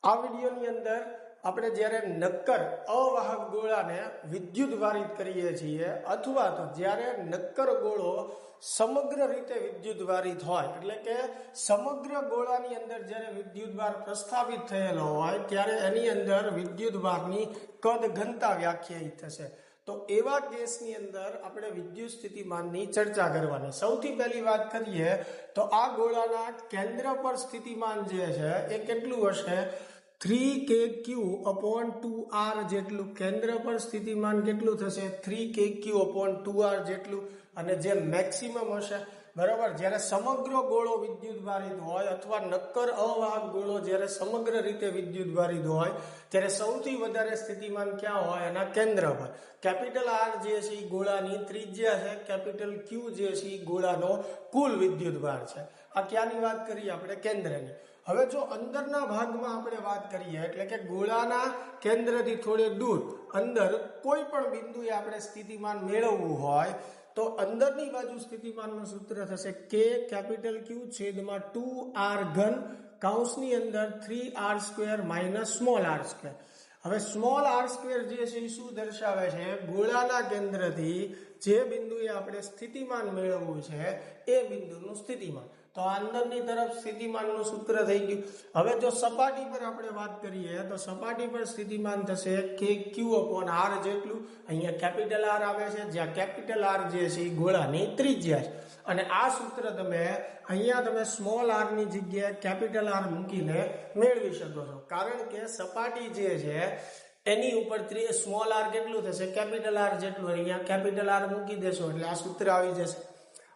આ વિડીયોની અંદર આપણે જ્યારે નક્કર અવાહક ગોળાને વિદ્યુત વારિત કરીએ છીએ અથવા તો જ્યારે નક્કર ગોળો સમગ્ર રીતે વિદ્યુત વારિત હોય એટલે કે સમગ્ર ગોળાની અંદર જ્યારે વિદ્યુતભાર પ્રસ્થાપિત થયેલો હોય ત્યારે એની અંદર વિદ્યુતભારની કદ ઘનતા વ્યાખ્યાયિત થશે। તો એવા કેસની અંદર આપણે વિદ્યુત સ્થિતિમાનની ચર્ચા કરવાની। સૌથી પહેલી વાત કરીએ તો આ ગોળાના કેન્દ્ર પર સ્થિતિમાન જે છે એ કેટલું હશે? 3kq/2r જેટલું કેન્દ્ર પર સ્થિતિમાન કેટલું થશે? 3kq/2r જેટલું। અને જે મેક્સિમમ હશે બરાબર, જ્યારે સમગ્ર ગોળો વિદ્યુત ભારિત હોય અથવા નક્કર અવાહક ગોળો જ્યારે સમગ્ર રીતે વિદ્યુત ભારિત હોય ત્યારે સૌથી વધારે સ્થિતિમાન ક્યાં હોય? એના કેન્દ્ર પર। કેપિટલ આર જે છે એ ગોળાની ત્રિજ્યા છે, કેપિટલ ક્યુ જે છે એ ગોળાનો કુલ વિદ્યુત ભાર છે। આ ક્યાંની વાત કરીએ આપણે? કેન્દ્રની। હવે જો અંદરના ભાગમાં આપણે વાત કરીએ એટલે કે ગોળાના કેન્દ્રથી થોડે દૂર અંદર કોઈ પણ બિંદુએ આપણે સ્થિતિમાન મેળવવું હોય તો અંદરની બાજુ સ્થિતિમાનનું સૂત્ર થશે K/2r3 કૌંસની અંદર 3r² - સ્મોલ r²। હવે સ્મોલ r² જે છે એ શું દર્શાવે છે? ગોળાના કેન્દ્રથી જે બિંદુએ આપણે સ્થિતિમાન મેળવવું છે એ બિંદુનું સ્થિતિમાન। તો અંદરની તરફ સ્થિતિમાનનું સૂત્ર થઈ ગયું। હવે જો સપાટી પર આપણે વાત કરીએ તો સપાટી પર સ્થિતિમાન થશે kq/r જેટલું। અહીંયા કેપિટલ આર આવે છે, જ્યાં કેપિટલ આર જે છે એ ગોળાની ત્રિજ્યા છે। અને આ સૂત્ર તમે અહીંયા તમે સ્મોલ આર ની જગ્યાએ કેપિટલ આર મૂકીને મેળવી શકો છો, કારણ કે સપાટી જે છે એની ઉપર સ્મોલ આર કેટલું થશે? કેપિટલ આર જેટલું। અહીંયા કેપિટલ આર મૂકી દેશો એટલે આ સૂત્ર આવી જશે।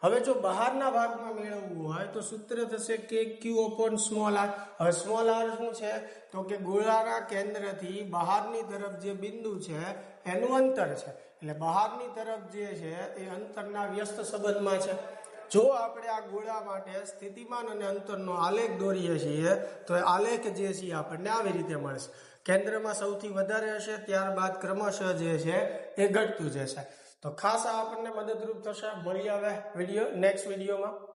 હવે જો બહારના ભાગમાં મેળવવું હોય તો સૂત્ર થશે kq/સ્મોલ આર। હવે સ્મોલ આર શું છે? તો કે ગોળાના કેન્દ્રથી બહારની તરફ જે બિંદુ છે એનું અંતર છે, એટલે બહારની તરફ જે છે એ અંતરના વ્યસ્ત સંબંધમાં છે। જો આપણે આ ગોળા માટે સ્થિતિમાન અને અંતરનો આલેખ દોરીએ છીએ તો એ આલેખ જે છે આપણને આવી રીતે મળશે। કેન્દ્રમાં સૌથી વધારે હશે, ત્યારબાદ ક્રમશઃ જે છે એ ઘટતું જશે। તો ખાસ આ આપણને મદદરૂપ થશે। મળીએ હવે નેક્સ્ટ વિડીયોમાં।